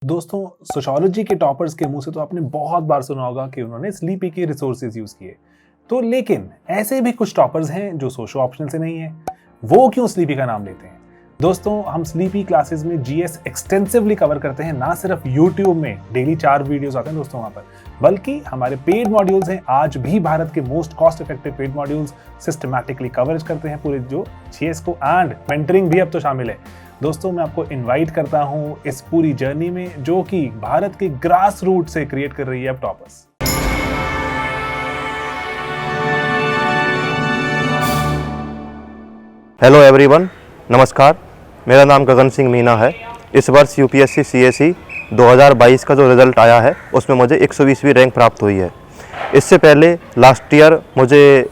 दोस्तों, सोशियोलॉजी के टॉपर्स के मुंह से तो आपने बहुत बार सुना होगा कि उन्होंने स्लीपी के रिसोर्सेज यूज किए। तो लेकिन ऐसे भी कुछ टॉपर्स हैं जो सोशो ऑप्शनल से नहीं है। वो क्यों स्लीपी का नाम लेते हैं? दोस्तों, हम स्लीपी क्लासेस में जीएस एक्सटेंसिवली कवर करते हैं। ना सिर्फ यूट्यूब में डेली 4 वीडियोस आते हैं दोस्तों वहां पर, बल्कि हमारे पेड मॉड्यूल्स हैं। आज भी भारत के most cost effective paid modules systematically coverage करते हैं पूरे जो जीएस को, एंड मेंटरिंग भी अब तो शामिल है। दोस्तों, मैं आपको इनवाइट करता हूं इस पूरी जर्नी में जो कि भारत के ग्रास रूट से क्रिएट कर रही है अब टॉपर्स। हेलो एवरीवन, नमस्कार। मेरा नाम गगन सिंह मीना है। इस वर्ष यूपीएससी सीएसई 2022 का जो रिज़ल्ट आया है उसमें मुझे 120वीं रैंक प्राप्त हुई है। इससे पहले लास्ट ईयर मुझे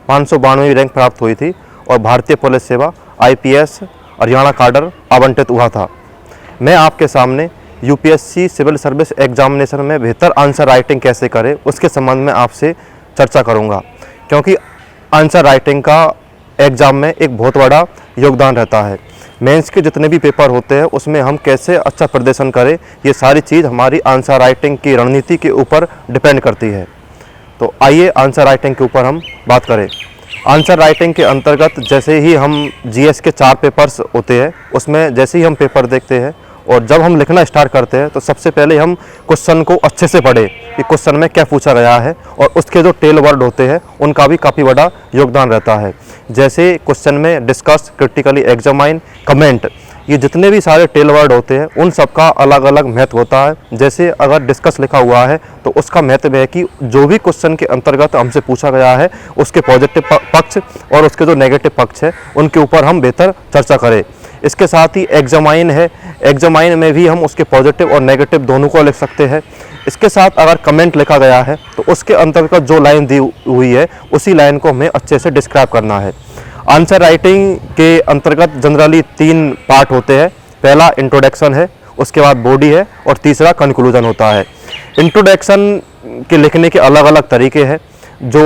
592वीं रैंक प्राप्त हुई थी और भारतीय पुलिस सेवा आईपीएस हरियाणा काडर आवंटित हुआ था। मैं आपके सामने यूपीएससी सिविल सर्विस एग्जामिनेशन में बेहतर आंसर राइटिंग कैसे करें उसके संबंध में आपसे चर्चा करूंगा, क्योंकि आंसर राइटिंग का एग्ज़ाम में एक बहुत बड़ा योगदान रहता है। मेंस के जितने भी पेपर होते हैं उसमें हम कैसे अच्छा प्रदर्शन करें, ये सारी चीज़ हमारी आंसर राइटिंग की रणनीति के ऊपर डिपेंड करती है। तो आइए आंसर राइटिंग के ऊपर हम बात करें। आंसर राइटिंग के अंतर्गत जैसे ही हम जीएस के 4 पेपर्स होते हैं उसमें जैसे ही हम पेपर देखते हैं और जब हम लिखना स्टार्ट करते हैं तो सबसे पहले हम क्वेश्चन को अच्छे से पढ़ें कि क्वेश्चन में क्या पूछा गया है, और उसके जो टेल वर्ड होते हैं उनका भी काफ़ी बड़ा योगदान रहता है। जैसे क्वेश्चन में डिस्कस, क्रिटिकली एग्जामाइन, कमेंट, ये जितने भी सारे टेल वर्ड होते हैं उन सब का अलग अलग महत्व होता है। जैसे अगर डिस्कस लिखा हुआ है तो उसका महत्व है कि जो भी क्वेश्चन के अंतर्गत हमसे पूछा गया है उसके पॉजिटिव पक्ष और उसके जो नेगेटिव पक्ष है उनके ऊपर हम बेहतर चर्चा करें। इसके साथ ही एग्जामाइन है, एग्जामाइन में भी हम उसके पॉजिटिव और नेगेटिव दोनों को लिख सकते हैं। इसके साथ अगर कमेंट लिखा गया है तो उसके अंतर्गत जो लाइन दी हुई है उसी लाइन को हमें अच्छे से डिस्क्राइब करना है। आंसर राइटिंग के अंतर्गत जनरली 3 पार्ट होते हैं। पहला इंट्रोडक्शन है, उसके बाद बॉडी है और तीसरा कंक्लूजन होता है। इंट्रोडक्शन के लिखने के अलग अलग तरीके हैं जो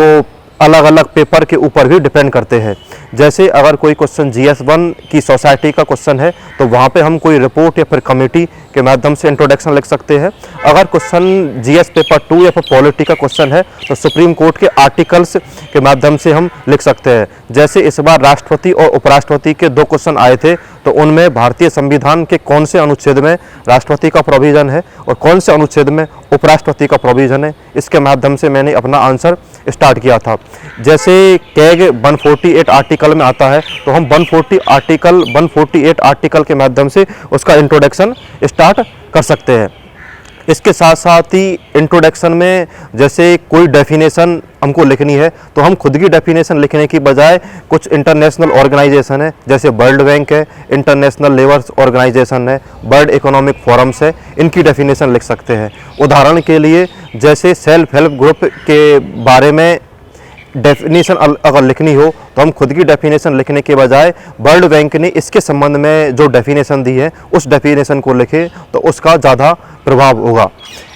अलग अलग पेपर के ऊपर भी डिपेंड करते हैं। जैसे अगर कोई क्वेश्चन जीएस1 की सोसाइटी का क्वेश्चन है तो वहाँ पे हम कोई रिपोर्ट या फिर कमेटी के माध्यम से इंट्रोडक्शन लिख सकते हैं। अगर क्वेश्चन जीएस पेपर 2 या फिर पॉलिटी का क्वेश्चन है तो सुप्रीम कोर्ट के आर्टिकल्स के माध्यम से हम लिख सकते हैं। जैसे इस बार राष्ट्रपति और उपराष्ट्रपति के 2 क्वेश्चन आए थे तो उनमें भारतीय संविधान के कौन से अनुच्छेद में राष्ट्रपति का प्रोविज़न है और कौन से अनुच्छेद में उपराष्ट्रपति का प्रोविज़न है, इसके माध्यम से मैंने अपना आंसर स्टार्ट किया था। जैसे कैग 148 आर्टिकल में आता है तो हम 148 आर्टिकल के माध्यम से उसका इंट्रोडक्शन स्टार्ट कर सकते हैं। इसके साथ साथ ही इंट्रोडक्शन में जैसे कोई डेफिनेशन हमको लिखनी है तो हम खुद की डेफिनेशन लिखने की बजाय कुछ इंटरनेशनल ऑर्गेनाइजेशन है, जैसे वर्ल्ड बैंक है, इंटरनेशनल लेबर ऑर्गेनाइजेशन है, वर्ल्ड इकोनॉमिक फोरम्स है, इनकी डेफिनेशन लिख सकते हैं। उदाहरण के लिए जैसे सेल्फ हेल्प ग्रुप के बारे में डेफिनेशन अगर लिखनी हो तो हम खुद की डेफिनेशन लिखने के बजाय वर्ल्ड बैंक ने इसके संबंध में जो डेफिनेशन दी है उस डेफिनेशन को लिखें तो उसका ज़्यादा प्रभाव होगा।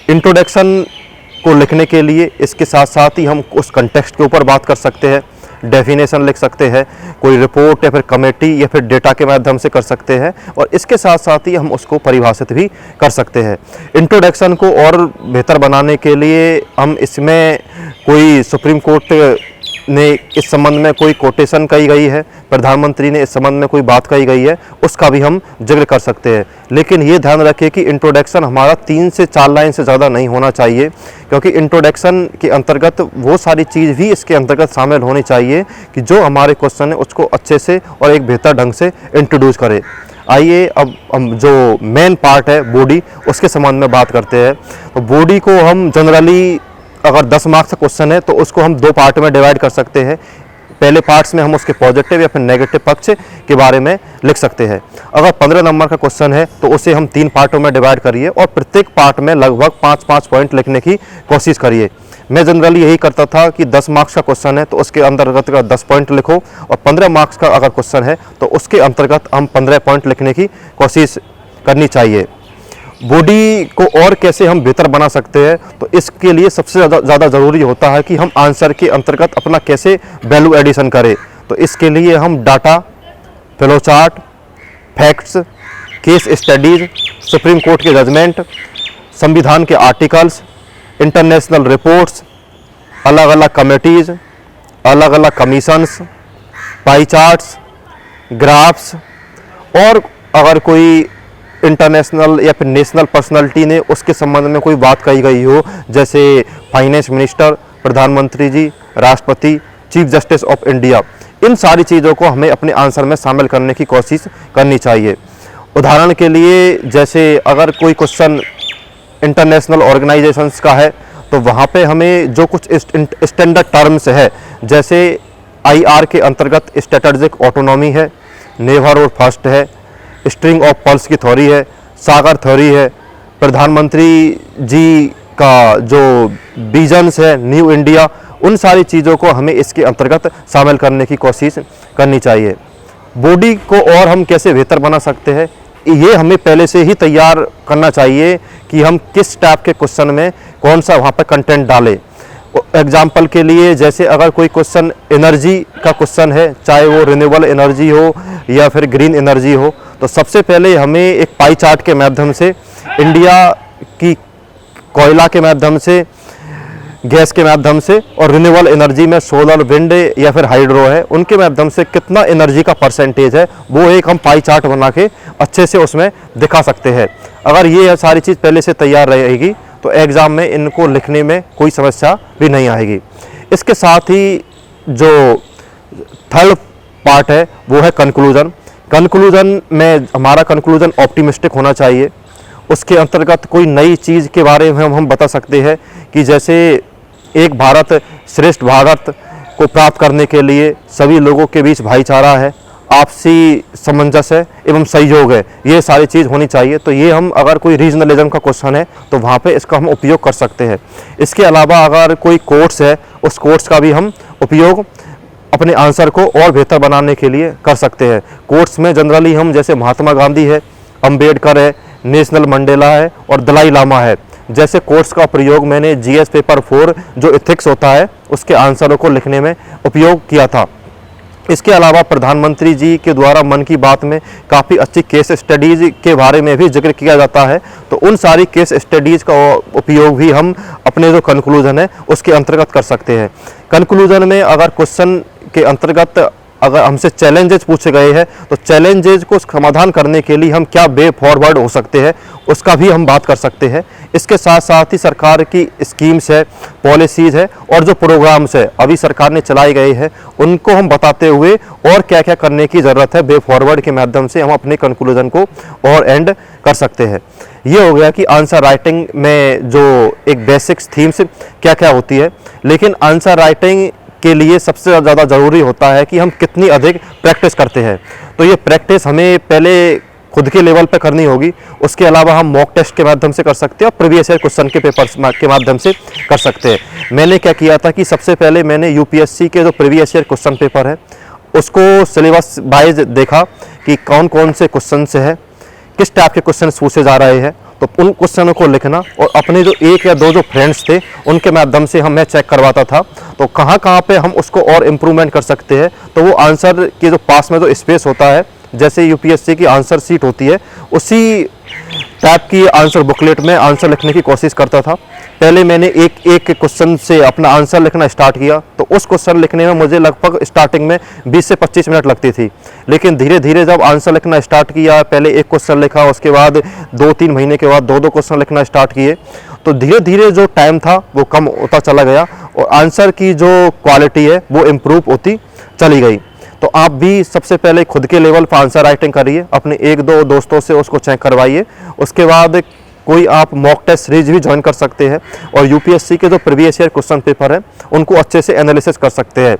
इंट्रोडक्शन को लिखने के लिए इसके साथ साथ ही हम उस कंटेक्स्ट के ऊपर बात कर सकते हैं, डेफिनेशन लिख सकते हैं, कोई रिपोर्ट या फिर कमेटी या फिर डेटा के माध्यम से कर सकते हैं, और इसके साथ साथ ही हम उसको परिभाषित भी कर सकते हैं। इंट्रोडक्शन को और बेहतर बनाने के लिए हम इसमें कोई सुप्रीम कोर्ट ने इस संबंध में कोई कोटेशन कही गई है, प्रधानमंत्री ने इस संबंध में कोई बात कही गई है, उसका भी हम जिक्र कर सकते हैं। लेकिन ये ध्यान रखें कि इंट्रोडक्शन हमारा 3 से 4 लाइन से ज़्यादा नहीं होना चाहिए, क्योंकि इंट्रोडक्शन के अंतर्गत वो सारी चीज़ भी इसके अंतर्गत शामिल होनी चाहिए कि जो हमारे क्वेश्चन है उसको अच्छे से और एक बेहतर ढंग से इंट्रोड्यूस करें। आइए अब हम जो मेन पार्ट है बॉडी, उसके संबंध में बात करते हैं। तो बॉडी को हम जनरली अगर 10 मार्क्स का क्वेश्चन है तो उसको हम 2 पार्ट में डिवाइड कर सकते हैं। पहले पार्ट्स में हम उसके पॉजिटिव या फिर नेगेटिव पक्ष के बारे में लिख सकते हैं। अगर 15 नंबर का क्वेश्चन है तो उसे हम 3 पार्टों में डिवाइड करिए और प्रत्येक पार्ट में लगभग 5-5 पॉइंट लिखने की कोशिश करिए। मैं जनरली यही करता था कि 10 मार्क्स का क्वेश्चन है तो उसके अंतर्गत 10 पॉइंट लिखो, और 15 मार्क्स का अगर क्वेश्चन है तो उसके अंतर्गत हम 15 पॉइंट लिखने की कोशिश करनी चाहिए। बॉडी को और कैसे हम बेहतर बना सकते हैं, तो इसके लिए सबसे ज़्यादा ज़रूरी होता है कि हम आंसर के अंतर्गत अपना कैसे वैल्यू एडिशन करें। तो इसके लिए हम data, flow chart, facts, case studies, supreme court के जजमेंट, संविधान के आर्टिकल्स, इंटरनेशनल रिपोर्ट्स, अलग अलग कमेटीज़, अलग अलग कमीशंस, पाई चार्ट्स, ग्राफ्स, और अगर कोई इंटरनेशनल या फिर नेशनल पर्सनालिटी ने उसके संबंध में कोई बात कही गई हो, जैसे फाइनेंस मिनिस्टर, प्रधानमंत्री जी, राष्ट्रपति, चीफ जस्टिस ऑफ इंडिया, इन सारी चीज़ों को हमें अपने आंसर में शामिल करने की कोशिश करनी चाहिए। उदाहरण के लिए जैसे अगर कोई क्वेश्चन इंटरनेशनल ऑर्गेनाइजेशंस का है तो वहाँ पे हमें जो कुछ स्टैंडर्ड टर्म्स है, जैसे IR के अंतर्गत स्ट्रेटेजिक ऑटोनॉमी है, नेबरहुड फर्स्ट है, स्ट्रिंग ऑफ पर्ल्स की थ्योरी है, सागर थ्योरी है, प्रधानमंत्री जी का जो विजन्स है न्यू इंडिया, उन सारी चीज़ों को हमें इसके अंतर्गत शामिल करने की कोशिश करनी चाहिए। बॉडी को और हम कैसे बेहतर बना सकते हैं, ये हमें पहले से ही तैयार करना चाहिए कि हम किस टाइप के क्वेश्चन में कौन सा वहाँ पर कंटेंट डालें। एग्जाम्पल के लिए जैसे अगर कोई क्वेश्चन एनर्जी का क्वेश्चन है, चाहे वो रिन्यूएबल एनर्जी हो या फिर ग्रीन एनर्जी हो, तो सबसे पहले हमें एक पाई चार्ट के माध्यम से इंडिया की कोयला के माध्यम से, गैस के माध्यम से और रिन्यूएबल एनर्जी में सोलर, विंड या फिर हाइड्रो है, उनके माध्यम से कितना एनर्जी का परसेंटेज है वो एक हम पाई चार्ट बना के अच्छे से उसमें दिखा सकते हैं। अगर ये सारी चीज़ पहले से तैयार रहेगी तो एग्ज़ाम में इनको लिखने में कोई समस्या भी नहीं आएगी। इसके साथ ही जो थर्ड पार्ट है वो है कंक्लूजन। कंक्लूजन में हमारा कंक्लूजन ऑप्टिमिस्टिक होना चाहिए। उसके अंतर्गत कोई नई चीज़ के बारे में हम बता सकते हैं कि जैसे एक भारत श्रेष्ठ भारत को प्राप्त करने के लिए सभी लोगों के बीच भाईचारा है, आपसी सामंजस्य है एवं सहयोग है, ये सारी चीज़ होनी चाहिए। तो ये हम अगर कोई रीजनलिज्म का क्वेश्चन है तो वहाँ पे इसका हम उपयोग कर सकते हैं। इसके अलावा अगर कोई कोट्स है, उस कोट्स का भी हम उपयोग अपने आंसर को और बेहतर बनाने के लिए कर सकते हैं। कोट्स में जनरली हम जैसे महात्मा गांधी है, अम्बेडकर है, नेशनल मंडेला है और दलाई लामा है, जैसे कोट्स का प्रयोग मैंने GS पेपर 4 जो इथिक्स होता है उसके आंसरों को लिखने में उपयोग किया था। इसके अलावा प्रधानमंत्री जी के द्वारा मन की बात में काफ़ी अच्छी केस स्टडीज़ के बारे में भी जिक्र किया जाता है, तो उन सारी केस स्टडीज़ का उपयोग भी हम अपने जो कंक्लूजन है उसके अंतर्गत कर सकते हैं। कंक्लूजन में अगर क्वेश्चन के अंतर्गत अगर हमसे चैलेंजेस पूछे गए हैं तो चैलेंजेस को समाधान करने के लिए हम क्या वे फॉरवर्ड हो सकते हैं उसका भी हम बात कर सकते हैं। इसके साथ साथ ही सरकार की स्कीम्स है, पॉलिसीज़ है और जो प्रोग्राम्स है अभी सरकार ने चलाए गए हैं उनको हम बताते हुए और क्या क्या करने की ज़रूरत है वे फॉरवर्ड के माध्यम से हम अपने कंक्लूजन को और एंड कर सकते हैं। ये हो गया कि आंसर राइटिंग में जो एक बेसिक्स थीम्स क्या क्या होती है, लेकिन आंसर राइटिंग के लिए सबसे ज़्यादा ज़रूरी होता है कि हम कितनी अधिक प्रैक्टिस करते हैं। तो ये प्रैक्टिस हमें पहले खुद के लेवल पे करनी होगी, उसके अलावा हम मॉक टेस्ट के माध्यम से कर सकते हैं और प्रीवियस ईयर क्वेश्चन के पेपर्स के माध्यम से कर सकते हैं। मैंने क्या किया था कि सबसे पहले मैंने UPSC के जो प्रीवियस ईयर क्वेश्चन पेपर है उसको सिलेबस वाइज देखा कि कौन कौन से क्वेश्चन से है, किस टाइप के क्वेश्चन पूछे जा रहे हैं, तो उन क्वेश्चनों को लिखना और अपने जो एक या दो जो फ्रेंड्स थे उनके माध्यम से मैं चेक करवाता था तो कहाँ कहाँ पे हम उसको और इम्प्रूवमेंट कर सकते हैं। तो वो आंसर के जो पास में जो स्पेस होता है, जैसे UPSC की आंसर शीट होती है उसी टाइप की आंसर बुकलेट में आंसर लिखने की कोशिश करता था। पहले मैंने एक एक क्वेश्चन से अपना आंसर लिखना स्टार्ट किया तो उस क्वेश्चन लिखने में मुझे लगभग स्टार्टिंग में 20 से 25 मिनट लगती थी, लेकिन धीरे धीरे जब आंसर लिखना स्टार्ट किया, पहले एक क्वेश्चन लिखा, उसके बाद 2-3 महीने के बाद 2-2 क्वेश्चन लिखना स्टार्ट किए, तो धीरे धीरे जो टाइम था वो कम होता चला गया और आंसर की जो क्वालिटी है वो इम्प्रूव होती चली गई। तो आप भी सबसे पहले खुद के लेवल पर आंसर राइटिंग करिए, अपने 1-2 दोस्तों से उसको चेक करवाइए, उसके बाद कोई आप मॉक टेस्ट सीरीज भी ज्वाइन कर सकते हैं और UPSC के जो प्रीवियस ईयर क्वेश्चन पेपर हैं उनको अच्छे से एनालिसिस कर सकते हैं।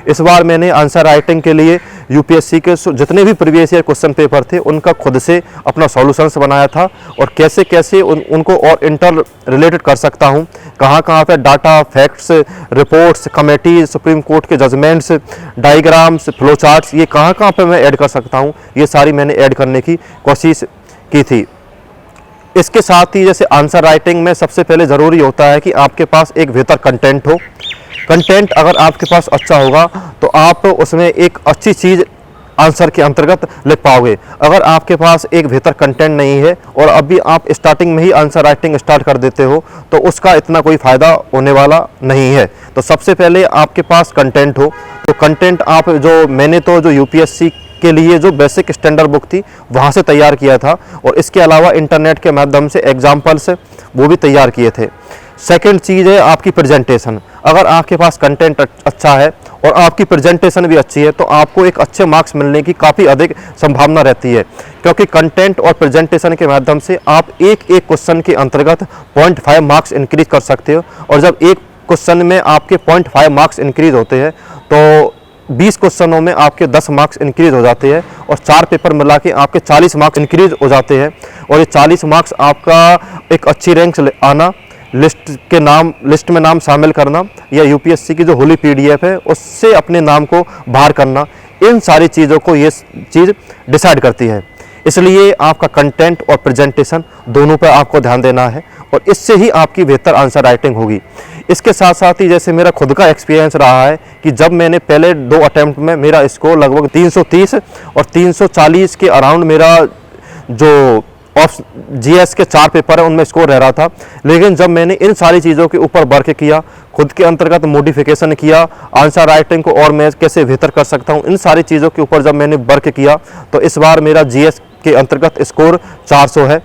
इस बार मैंने आंसर राइटिंग के लिए UPSC के जितने भी प्रीवियस ईयर क्वेश्चन पेपर थे उनका खुद से अपना सॉल्यूशंस बनाया था और कैसे कैसे उनको और इंटर रिलेटेड कर सकता हूं, कहाँ कहाँ पे data, facts, reports, committee, supreme court के जजमेंट्स, डायग्राम्स, फ्लो चार्ट्स, ये कहाँ कहाँ पे मैं ऐड कर सकता हूँ, ये सारी मैंने ऐड करने की कोशिश की थी। इसके साथ ही जैसे आंसर राइटिंग में सबसे पहले ज़रूरी होता है कि आपके पास एक बेहतर कंटेंट हो। कंटेंट अगर आपके पास अच्छा होगा तो आप उसमें एक अच्छी चीज़ आंसर के अंतर्गत लिख पाओगे। अगर आपके पास एक बेहतर कंटेंट नहीं है और अभी आप स्टार्टिंग में ही आंसर राइटिंग स्टार्ट कर देते हो तो उसका इतना कोई फ़ायदा होने वाला नहीं है। तो सबसे पहले आपके पास कंटेंट हो, तो कंटेंट आप मैंने तो जो यूपीएससी के लिए जो बेसिक स्टैंडर्ड बुक थी वहाँ से तैयार किया था, और इसके अलावा इंटरनेट के माध्यम से एग्जाम्पल्स वो भी तैयार किए थे। सेकंड चीज़ है आपकी प्रेजेंटेशन। अगर आपके पास कंटेंट अच्छा है और आपकी प्रेजेंटेशन भी अच्छी है तो आपको एक अच्छे मार्क्स मिलने की काफ़ी अधिक संभावना रहती है, क्योंकि कंटेंट और प्रेजेंटेशन के माध्यम से आप एक एक क्वेश्चन के अंतर्गत 0.5 मार्क्स इंक्रीज कर सकते हो। और जब एक क्वेश्चन में आपके 0.5 मार्क्स इंक्रीज होते हैं तो 20 क्वेश्चनों में आपके 10 मार्क्स इंक्रीज हो जाते हैं, और 4 पेपर मिला के आपके 40 मार्क्स इंक्रीज हो जाते हैं। और ये 40 मार्क्स आपका एक अच्छी रैंक आना, लिस्ट में नाम शामिल करना, या यूपीएससी की जो होली पीडीएफ है उससे अपने नाम को बाहर करना, इन सारी चीज़ों को ये चीज़ डिसाइड करती है। इसलिए आपका कंटेंट और प्रेजेंटेशन दोनों पर आपको ध्यान देना है, और इससे ही आपकी बेहतर आंसर राइटिंग होगी। इसके साथ साथ ही जैसे मेरा खुद का एक्सपीरियंस रहा है कि जब मैंने पहले 2 अटैम्प्ट में मेरा स्कोर लगभग 330 और 340 के अराउंड मेरा जो जीएस के 4 पेपर है उनमें स्कोर रह रहा था। लेकिन जब मैंने इन सारी चीज़ों के ऊपर वर्क किया, खुद के अंतर्गत मॉडिफिकेशन किया, आंसर राइटिंग को और मैं कैसे बेहतर कर सकता हूं, इन सारी चीज़ों के ऊपर जब मैंने वर्क किया तो इस बार मेरा जीएस के अंतर्गत स्कोर 400 है।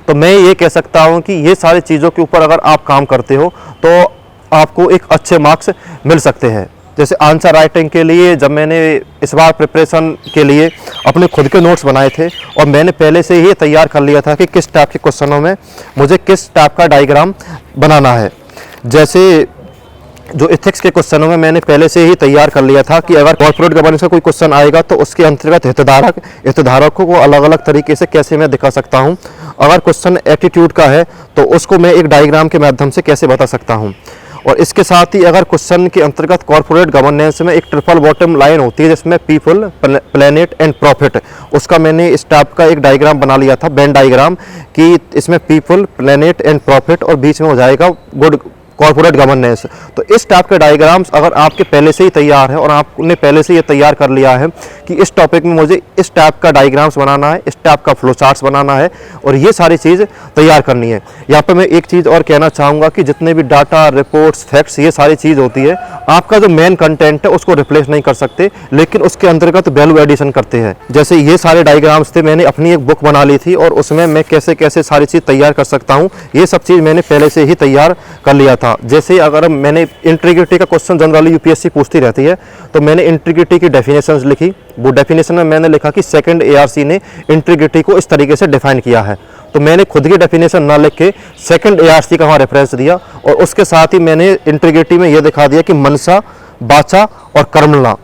तो मैं ये कह सकता हूं कि ये सारी चीज़ों के ऊपर अगर आप काम करते हो तो आपको एक अच्छे मार्क्स मिल सकते हैं। जैसे आंसर राइटिंग के लिए जब मैंने इस बार प्रिपरेशन के लिए अपने खुद के नोट्स बनाए थे, और मैंने पहले से ही तैयार कर लिया था कि किस टाइप के क्वेश्चनों में मुझे किस टाइप का डायग्राम बनाना है। जैसे जो इथिक्स के क्वेश्चनों में मैंने पहले से ही तैयार कर लिया था कि अगर कॉर्पोरेट गवर्नेंस का कोई क्वेश्चन आएगा तो उसके अंतर्गत हितधारकों को अलग अलग तरीके से कैसे मैं दिखा सकता हूँ। अगर क्वेश्चन एटीट्यूड का है तो उसको मैं एक डायग्राम के माध्यम से कैसे बता सकता हूँ। और इसके साथ ही अगर क्वेश्चन के अंतर्गत कॉर्पोरेट गवर्नेंस में एक ट्रिपल बॉटम लाइन होती है जिसमें पीपल, प्लेनेट एंड प्रॉफिट, उसका मैंने इस टाइप का एक डायग्राम बना लिया था, वेन डायग्राम, कि इसमें पीपल, प्लेनेट एंड प्रॉफिट और बीच में हो जाएगा गुड कॉर्पोरेट गवर्नेंस। तो इस टाइप के डायग्राम्स अगर आपके पहले से ही तैयार है और आपने पहले से ये तैयार कर लिया है कि इस टॉपिक में मुझे इस टाइप का डायग्राम्स बनाना है, इस टाइप का फ्लो चार्ट्स बनाना है, और ये सारी चीज़ तैयार करनी है। यहाँ पे मैं एक चीज़ और कहना चाहूँगा कि जितने भी डाटा, रिपोर्ट्स, फैक्ट्स, ये सारी चीज़ होती है, आपका जो मेन कंटेंट है उसको रिप्लेस नहीं कर सकते, लेकिन उसके अंतर्गत वैल्यू एडिशन करते हैं। जैसे ये सारे डायग्राम्स थे, मैंने अपनी एक बुक बना ली थी और उसमें मैं कैसे कैसे सारी चीज़ तैयार कर सकता हूँ, ये सब चीज़ मैंने पहले से ही तैयार कर लिया था। जैसे अगर मैंने इंटीग्रिटी का क्वेश्चन जनरली यूपीएससी पूछती रहती है, तो मैंने इंटीग्रिटी की डेफिनेशंस लिखी। वो डेफिनेशन में मैंने लिखा कि सेकंड एआरसी ने इंटीग्रिटी को इस तरीके से डिफाइन किया है। तो मैंने खुद की डेफिनेशन ना लिख के सेकंड एआरसी का वहाँ रेफरेंस दिया, और उसके साथ ही मैंने इंटीग्रिटी में ये दिखा दिया कि मनसा, वाचा और कर्मणा,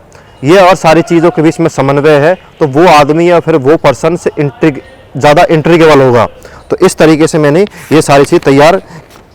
ये और सारी चीज़ों के बीच में समन्वय है, तो वो आदमी या फिर वो पर्सन से ज़्यादा इंट्रीगेबल होगा। तो इस तरीके से मैंने ये सारी चीज़ तैयार,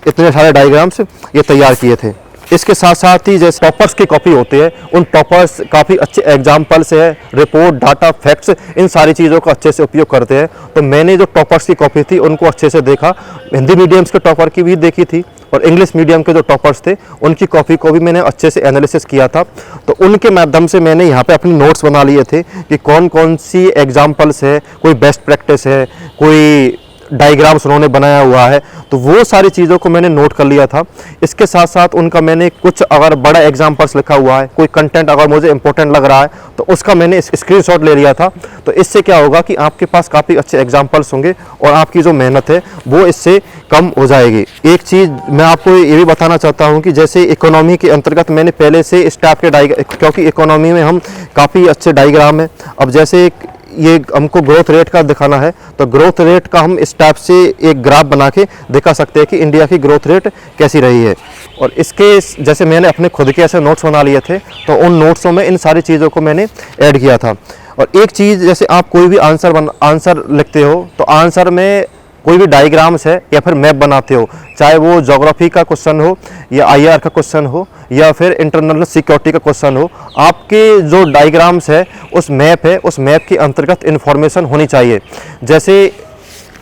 इतने सारे डायग्राम्स ये तैयार किए थे। इसके साथ साथ ही जैसे टॉपर्स की कॉपी होते हैं, उन टॉपर्स काफ़ी अच्छे एग्जाम्पल्स है, रिपोर्ट, डाटा, फैक्ट्स, इन सारी चीज़ों का अच्छे से उपयोग करते हैं। तो मैंने जो टॉपर्स की कॉपी थी उनको अच्छे से देखा, हिंदी मीडियम्स के टॉपर की भी देखी थी, और इंग्लिश मीडियम के जो टॉपर्स थे उनकी कॉपी को भी मैंने अच्छे से एनालिसिस किया था। तो उनके माध्यम से मैंने यहाँ पे अपने नोट्स बना लिए थे कि कौन कौन सी एग्जाम्पल्स है, कोई बेस्ट प्रैक्टिस है, कोई डायग्राम्स उन्होंने बनाया हुआ है, तो वो सारी चीज़ों को मैंने नोट कर लिया था। इसके साथ साथ उनका मैंने कुछ अगर बड़ा एग्जाम्पल्स लिखा हुआ है, कोई कंटेंट अगर मुझे इंपॉर्टेंट लग रहा है तो उसका मैंने स्क्रीनशॉट ले लिया था। तो इससे क्या होगा कि आपके पास काफ़ी अच्छे एग्जाम्पल्स होंगे और आपकी जो मेहनत है वो इससे कम हो जाएगी। एक चीज़ मैं आपको ये भी बताना चाहता हूँ कि जैसे इकोनॉमी के अंतर्गत मैंने पहले से इस टाइप के क्योंकि इकोनॉमी में हम काफ़ी अच्छे डायग्राम है। अब जैसे ये हमको ग्रोथ रेट का दिखाना है, तो ग्रोथ रेट का हम इस टाइप से एक ग्राफ बना के दिखा सकते हैं कि इंडिया की ग्रोथ रेट कैसी रही है। और इसके जैसे मैंने अपने खुद के ऐसे नोट्स बना लिए थे, तो उन नोट्सों में इन सारी चीज़ों को मैंने ऐड किया था। और एक चीज़, जैसे आप कोई भी आंसर लिखते हो तो आंसर में कोई भी डायग्राम्स है या फिर मैप बनाते हो, चाहे वो ज्योग्राफी का क्वेश्चन हो या आईआर का क्वेश्चन हो या फिर इंटरनल सिक्योरिटी का क्वेश्चन हो, आपके जो डायग्राम्स है उस मैप है, उस मैप के अंतर्गत इन्फॉर्मेशन होनी चाहिए। जैसे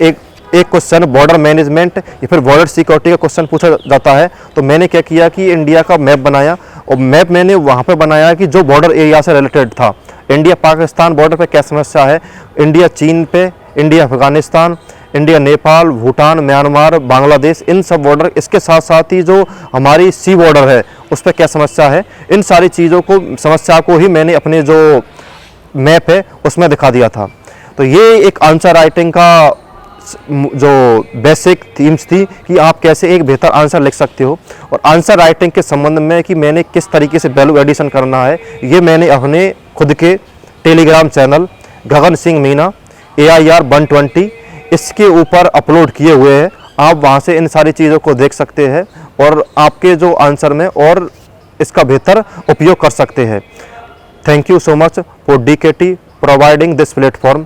एक क्वेश्चन बॉर्डर मैनेजमेंट या फिर बॉर्डर सिक्योरिटी का क्वेश्चन पूछा जाता है, तो मैंने क्या किया कि इंडिया का मैप बनाया और मैप मैंने वहाँ पे बनाया कि जो बॉर्डर एरिया से रिलेटेड था। इंडिया पाकिस्तान बॉर्डर पे क्या समस्या है, इंडिया चीन पे, India Afghanistan, India Nepal, Bhutan, Myanmar, Bangladesh, इन सब बॉर्डर, इसके साथ साथ ही जो हमारी सी बॉर्डर है उस पर क्या समस्या है, इन सारी चीज़ों को, समस्या को ही मैंने अपने जो मैप है उसमें दिखा दिया था। तो ये एक आंसर राइटिंग का जो बेसिक थीम्स थी कि आप कैसे एक बेहतर आंसर लिख सकते हो। और आंसर राइटिंग के संबंध में कि मैंने किस तरीके से वैल्यू एडिशन करना है, ये मैंने अपने खुद के Telegram channel Gagan Singh Meena AIR 120 इसके ऊपर अपलोड किए हुए हैं। आप वहाँ से इन सारी चीज़ों को देख सकते हैं और आपके जो आंसर में और इसका बेहतर उपयोग कर सकते हैं। Thank you so much for DKT providing this platform